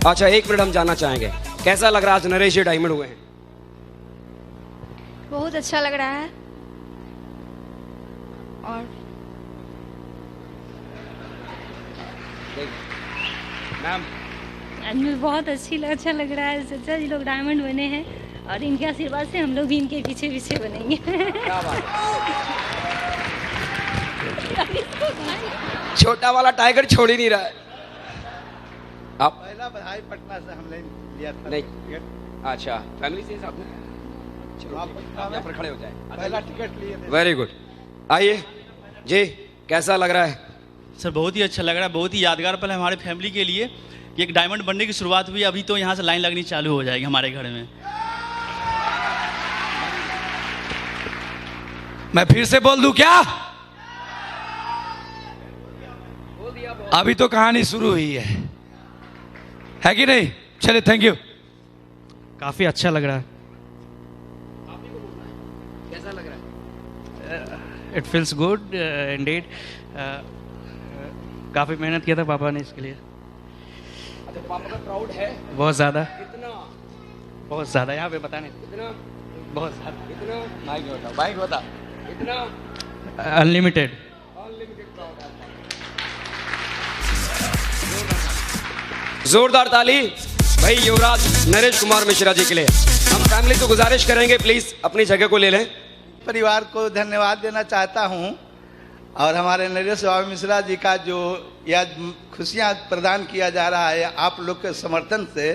अच्छा 1 मिनट हम जानना चाहेंगे, कैसा लग रहा है आज नरेश जी डायमंड हुए हैं? बहुत अच्छा लग रहा है। और मैम आज मुझे बहुत अच्छा लग रहा है। सच्चा जी लोग डायमंड बने हैं और इनके आशीर्वाद से हम लोग भी इनके पीछे पीछे बनेंगे। क्या बात है। छोटा वाला टाइगर छोड़ ही नहीं रहा है। आप पहला बधाई पटना से हमने लिया था। नहीं, अच्छा फैमिली से साथ में, चलो आप यहाँ पर खड़े हो जाए। पहला टिकट लिए थे। Very good. आइए जी, कैसा लग रहा है? सर बहुत ही अच्छा लग रहा है, बहुत ही यादगार पल है हमारे फैमिली के लिए कि एक डायमंड बनने की शुरुआत हुई। अभी तो यहाँ से लाइन लगनी चालू हो जाएगी हमारे घर में। मैं फिर से बोल दूं क्या? अभी तो कहानी शुरू हुई है कि नहीं? चलिए, थैंक यू। काफ़ी अच्छा लग रहा है। कैसा लग रहा है? It feels good Indeed. काफ़ी मेहनत किया था पापा ने इसके लिए। अच्छा पापा का प्राउड है? बहुत ज़्यादा, कितना? बहुत ज़्यादा। यहाँ पे बताने कितना? बहुत ज़्यादा। कितना? बाइक होता कितना? अनलिमिटेड। अनलिमिटेड प्राउड है। जोरदार ताली भाई युवराज नरेश कुमार मिश्रा जी के लिए। हम फैमिली से गुजारिश करेंगे प्लीज अपनी जगह को ले लें। परिवार को धन्यवाद देना चाहता हूं और हमारे नरेश बाबू मिश्रा जी का जो यह खुशियां प्रदान किया जा रहा है आप लोग के समर्थन से,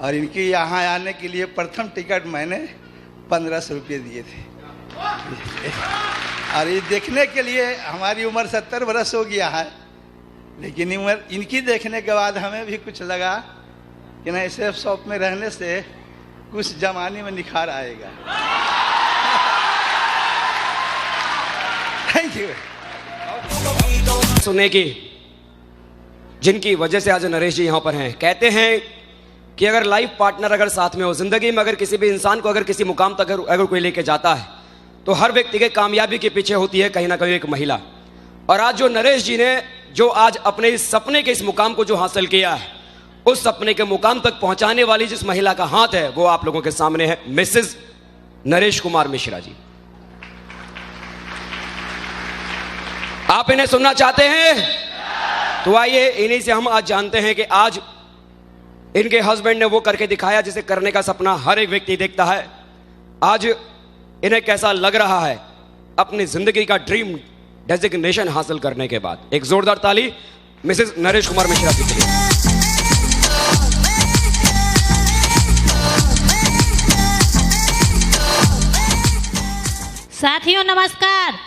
और इनकी यहाँ आने के लिए प्रथम टिकट मैंने 1500 रुपये दिए थे। और ये देखने के लिए हमारी उम्र 70 वर्ष हो गया है, लेकिन उम्र इनकी देखने के बाद हमें भी कुछ लगा कि ना ऐसे शॉप में रहने से कुछ जमाने में निखार आएगा। Thank you. सुनने की जिनकी वजह से आज नरेश जी यहाँ पर हैं, कहते हैं कि अगर लाइफ पार्टनर अगर साथ में हो, जिंदगी में अगर किसी भी इंसान को अगर किसी मुकाम तक अगर कोई लेके जाता है तो हर व्यक्ति के कामयाबी के पीछे होती है कहीं ना कहीं एक महिला। और आज जो नरेश जी ने जो आज अपने इस सपने के इस मुकाम को जो हासिल किया है, उस सपने के मुकाम तक पहुंचाने वाली जिस महिला का हाथ है वो आप लोगों के सामने है, मिसेस नरेश कुमार मिश्रा जी। आप इन्हें सुनना चाहते हैं? तो आइए इन्हीं से हम आज जानते हैं कि आज इनके हस्बैंड ने वो करके दिखाया जिसे करने का सपना हर एक व्यक्ति देखता है। आज इन्हें कैसा लग रहा है अपनी जिंदगी का ड्रीम डेजिग्नेशन हासिल करने के बाद? एक जोरदार ताली मिसेस नरेश कुमार मिश्रा जी के लिए। साथियों नमस्कार,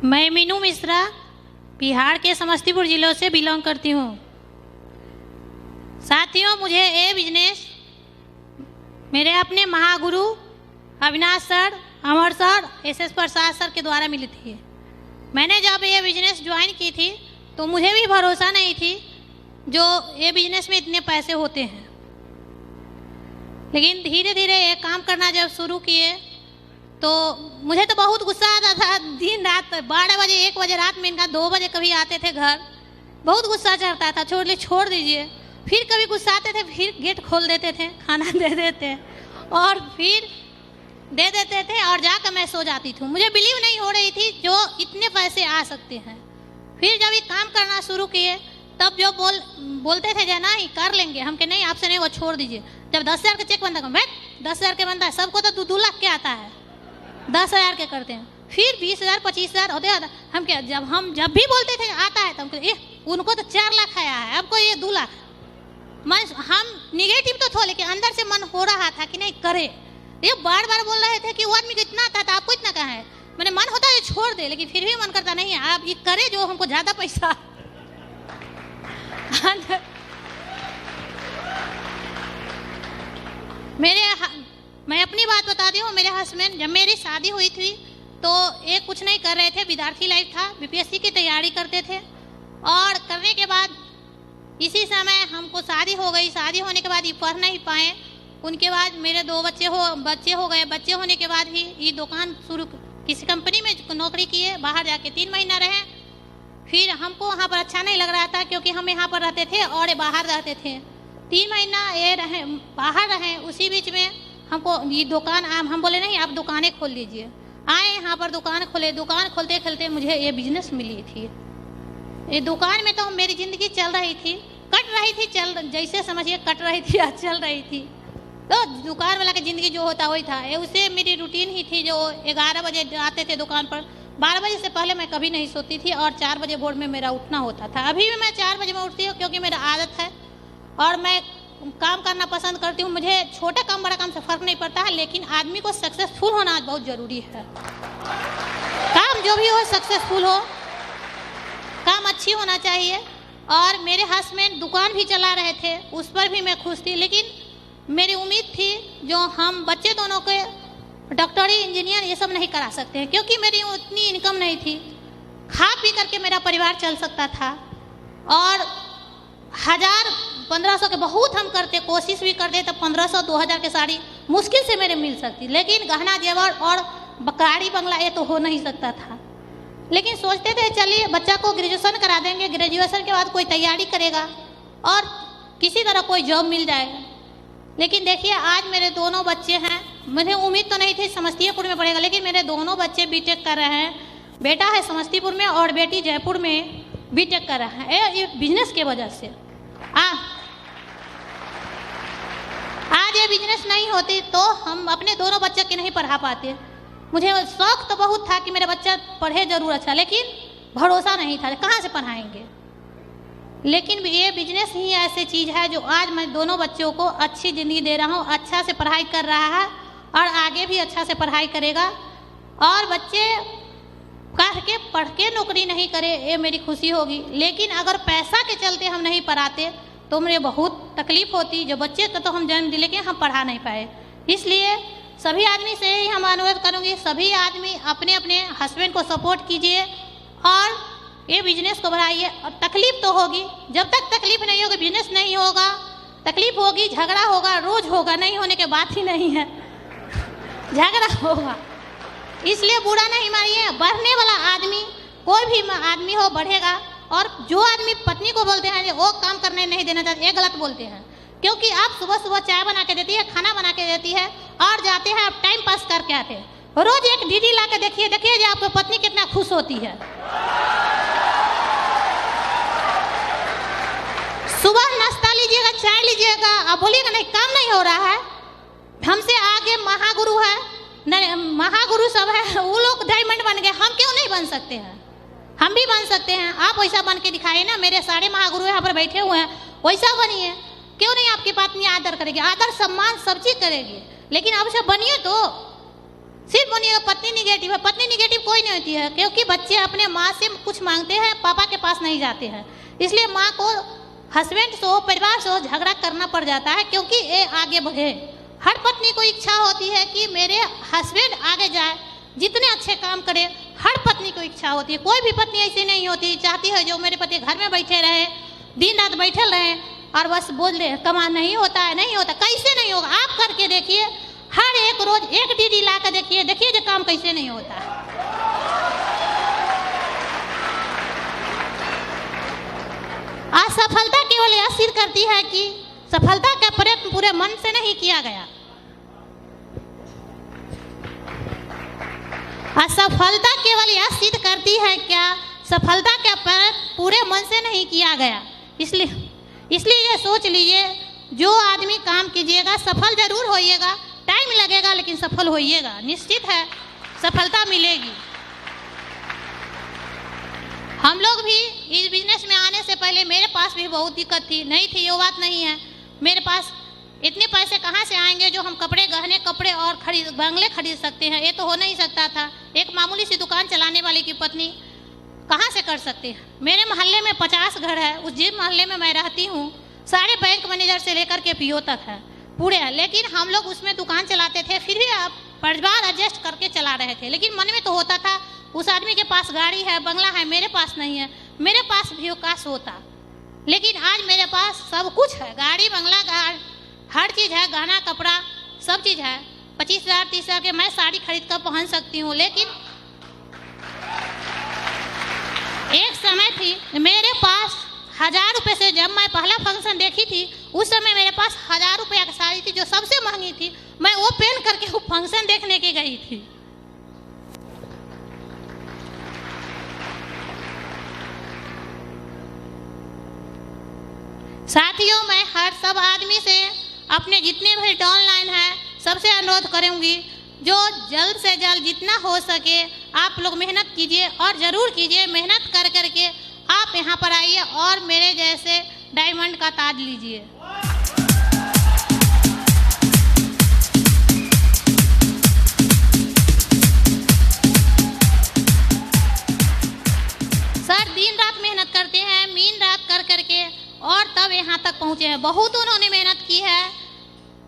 मैं मीनू मिश्रा बिहार के समस्तीपुर जिले से बिलोंग करती हूँ। साथियों मुझे ये बिजनेस मेरे अपने महागुरु अविनाश सर, अमर सर, एस प्रसाद सर के द्वारा मिली थी। मैंने जब ये बिजनेस ज्वाइन की थी तो मुझे भी भरोसा नहीं थी जो ये बिजनेस में इतने पैसे होते हैं, लेकिन धीरे धीरे ये काम करना जब शुरू किए तो मुझे तो बहुत गुस्सा आता था। दिन रात 12 बजे 1 बजे रात में इनका 2 बजे कभी आते थे घर, बहुत गुस्सा चढ़ता था। छोड़ दीजिए। फिर कभी गुस्सा आते थे, फिर गेट खोल देते थे, खाना दे देते और फिर दे देते थे और जाकर मैं सो जाती थी। मुझे बिलीव नहीं हो रही थी जो इतने पैसे आ सकते हैं। फिर जब ये काम करना शुरू किए तब जो बोलते थे जना ही कर लेंगे हम, के नहीं आपसे नहीं, वो छोड़ दीजिए। जब 10,000 का चेक बनता है, मैं 10,000 के बनता है, सबको तो 2 लाख के आता है, 10,000 के करते हैं। फिर 20,000 25,000 होते हम क्या, जब भी बोलते थे आता है तो उनको तो 4 लाख आया है, आपको ये 2 लाख। हम निगेटिव तो थे लेकिन अंदर से मन हो रहा था कि नहीं करे। ये बार बार बोल रहे थे कि वो आदमी को इतना आता था, आपको इतना कहाँ है। मैंने मन होता है छोड़ दे, लेकिन फिर भी मन करता नहीं है आप ये करे जो हमको ज्यादा पैसा। मैं अपनी बात बताती हूँ। मेरे हस्बैंड जब मेरी शादी हुई थी तो ये कुछ नहीं कर रहे थे, विद्यार्थी लाइफ था, बीपीएससी की तैयारी करते थे। और करने के बाद इसी समय हमको शादी हो गई। शादी होने के बाद ये पढ़ नहीं पाए। उनके बाद मेरे 2 बच्चे हो गए। बच्चे होने के बाद ही ये दुकान शुरू, किसी कंपनी में नौकरी किए, बाहर जाके 3 महीना रहे, फिर हमको वहाँ पर अच्छा नहीं लग रहा था, क्योंकि हम यहाँ पर रहते थे और ये बाहर रहते थे। 3 महीना ये रहे, बाहर रहे। उसी बीच में हमको ये दुकान, हम बोले नहीं आप दुकानें खोल लीजिए। आए यहाँ पर दुकान खोले। दुकान खोलते खोलते मुझे ये बिजनेस मिली थी। ये दुकान में तो मेरी ज़िंदगी चल रही थी, कट रही थी, जैसे समझिए कट रही थी या चल रही थी। तो दुकान वाला की ज़िंदगी जो होता वही था। ये उससे मेरी रूटीन ही थी, जो 11 बजे आते थे दुकान पर। 12 बजे से पहले मैं कभी नहीं सोती थी और 4 बजे भोर में मेरा उठना होता था। अभी भी मैं 4 बजे में उठती हूँ, क्योंकि मेरा आदत है और मैं काम करना पसंद करती हूँ। मुझे छोटा काम बड़ा काम से फ़र्क नहीं पड़ता है, लेकिन आदमी को सक्सेसफुल होना आज बहुत ज़रूरी है। काम जो भी हो सक्सेसफुल हो, काम अच्छी होना चाहिए। और मेरे हस्बैंड दुकान भी चला रहे थे, उस पर भी मैं खुश थी। लेकिन मेरी उम्मीद थी जो हम बच्चे दोनों के डॉक्टरी इंजीनियर ये सब नहीं करा सकते हैं, क्योंकि मेरी उतनी इनकम नहीं थी। खा पी करके मेरा परिवार चल सकता था और 1000-1500 के बहुत हम करते, कोशिश भी करते तो 1500-2000 के साड़ी मुश्किल से मेरे मिल सकती, लेकिन गहना जेवर और गाड़ी बंगला ये तो हो नहीं सकता था। लेकिन सोचते थे चलिए बच्चा को ग्रेजुएशन करा देंगे, ग्रेजुएशन के बाद कोई तैयारी करेगा और किसी तरह कोई जॉब मिल जाएगा। लेकिन देखिए आज मेरे दोनों बच्चे हैं। मुझे उम्मीद तो नहीं थी समस्तीपुर में पढ़ेगा, लेकिन मेरे दोनों बच्चे बीटेक कर रहे हैं। बेटा है समस्तीपुर में और बेटी जयपुर में बीटेक कर रहा है, ये बिजनेस के वजह से। आज ये बिजनेस नहीं होती तो हम अपने दोनों बच्चे के नहीं पढ़ा पाते। मुझे शौक तो बहुत था कि मेरा बच्चा पढ़े जरूर अच्छा, लेकिन भरोसा नहीं था कहाँ से पढ़ाएंगे। लेकिन ये बिजनेस ही ऐसी चीज़ है जो आज मैं दोनों बच्चों को अच्छी ज़िंदगी दे रहा हूँ, अच्छा से पढ़ाई कर रहा है और आगे भी अच्छा से पढ़ाई करेगा। और बच्चे पढ़ के नौकरी नहीं करे ये मेरी खुशी होगी, लेकिन अगर पैसा के चलते हम नहीं पढ़ाते तो मुझे बहुत तकलीफ होती। जो बच्चे को तो हम जन्म दिए लेकिन हम पढ़ा नहीं पाए। इसलिए सभी आदमी से ही हम अनुरोध करूँगी, सभी आदमी अपने अपने हस्बैंड को सपोर्ट कीजिए और ये बिजनेस को बढ़ाइए। और तकलीफ तो होगी, जब तक तकलीफ नहीं होगी बिजनेस नहीं होगा। तकलीफ होगी, झगड़ा होगा, रोज होगा, नहीं होने के बात ही नहीं है, झगड़ा होगा। इसलिए बुरा नहीं मानिए, बढ़ने वाला आदमी कोई भी आदमी हो बढ़ेगा। और जो आदमी पत्नी को बोलते हैं वो काम करने नहीं देना चाहते, ये गलत बोलते हैं। क्योंकि आप सुबह सुबह चाय बना के देती है, खाना बना के देती है और जाते हैं आप टाइम पास करके आते हैं। रोज एक डीडी ला के देखिए जो आपकी पत्नी कितना खुश होती है। सुबह नाश्ता लीजिएगा, चाय लीजिएगा, आप बोलिएगा नहीं काम नहीं हो रहा है। हमसे आगे महागुरु है, महागुरु सब है, वो लोग डायमंड बन गए, हम क्यों नहीं बन सकते हैं? हम भी बन सकते हैं। आप वैसा बन के दिखाइए ना, मेरे सारे महागुरु यहाँ पर बैठे हुए हैं, वैसा बनिए। क्यों नहीं आपकी पत्नी आदर करेगी? आदर सम्मान सब चीज करेगी, लेकिन आप सब बनिए तो सिर्फ बनिएगा। पत्नी निगेटिव है, पत्नी निगेटिव कोई नहीं होती है, क्योंकि बच्चे अपने माँ से कुछ मांगते हैं, पापा के पास नहीं जाते हैं। इसलिए माँ को हस्बैंड से परिवार से झगड़ा करना पड़ जाता है, क्योंकि ये आगे बढ़े। हर पत्नी को इच्छा होती है कि मेरे हस्बैंड आगे जाए, जितने अच्छे काम करे, हर पत्नी को इच्छा होती है। कोई भी पत्नी ऐसी नहीं होती, चाहती है जो मेरे पति घर में बैठे रहे, दिन रात बैठे रहे और बस बोल रहे कमा नहीं होता है, नहीं होता। कैसे नहीं होगा? आप करके देखिए, हर एक रोज एक डीडी ला कर देखिए जो काम कैसे नहीं होता है। असफलता केवल यह सिद्ध करती है कि सफलता का प्रयत्न पूरे मन से नहीं किया गया। असफलता केवल यह सिद्ध करती है क्या सफलता का प्रयत्न पूरे मन से नहीं किया गया। इसलिए ये सोच लीजिए, जो आदमी काम कीजिएगा सफल जरूर होइएगा, टाइम लगेगा लेकिन सफल होइएगा, निश्चित है सफलता मिलेगी। हम लोग भी इस बिजनेस में आने से पहले मेरे पास भी बहुत दिक्कत थी, नहीं थी ये बात नहीं है। मेरे पास इतने पैसे कहाँ से आएंगे जो हम गहने कपड़े और बंगले खरीद सकते हैं? ये तो हो नहीं सकता था। एक मामूली सी दुकान चलाने वाले की पत्नी कहाँ से कर सकते हैं? मेरे मोहल्ले में 50 घर है, उस जिस मोहल्ले में मैं रहती हूँ सारे बैंक मैनेजर से लेकर के पीओ तक है पूरे है, लेकिन हम लोग उसमें दुकान चलाते थे, फिर भी आप परिवार एडजस्ट करके चला रहे थे। लेकिन मन में तो होता था उस आदमी के पास गाड़ी है, बंगला है, मेरे पास नहीं है, मेरे पास भी काश होता। लेकिन आज मेरे पास सब कुछ है, गाड़ी बंगला हर चीज़ है, गहना कपड़ा सब चीज़ है। 25,000 30,000 के मैं साड़ी खरीद कर पहन सकती हूँ। लेकिन एक समय थी मेरे पास 1000 रुपये से, जब मैं पहला फंक्शन देखी थी उस समय मेरे पास 1000 रुपया की साड़ी थी जो सबसे महंगी थी। मैं वो पहन करके वो फंक्शन देखने के गई थी। साथियों, मैं हर सब आदमी से अपने जितने भी डाउनलाइन है सबसे अनुरोध करूंगी, जो जल्द से जल्द जितना हो सके आप लोग मेहनत कीजिए और ज़रूर कीजिए। मेहनत कर करके आप यहाँ पर आइए और मेरे जैसे डायमंड का ताज लीजिए। सर दिन रात मेहनत करते हैं, मीन रात कर करके और तब यहाँ तक पहुँचे हैं। बहुत उन्होंने मेहनत की है,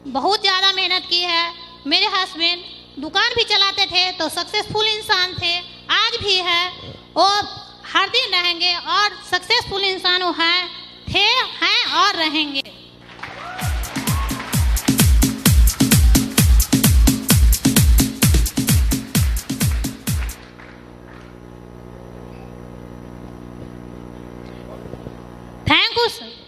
बहुत ज़्यादा मेहनत की है। मेरे हस्बैंड दुकान भी चलाते थे तो सक्सेसफुल इंसान थे, आज भी है, वो हर दिन रहेंगे और सक्सेसफुल इंसान वो हैं और रहेंगे। Thank you sir.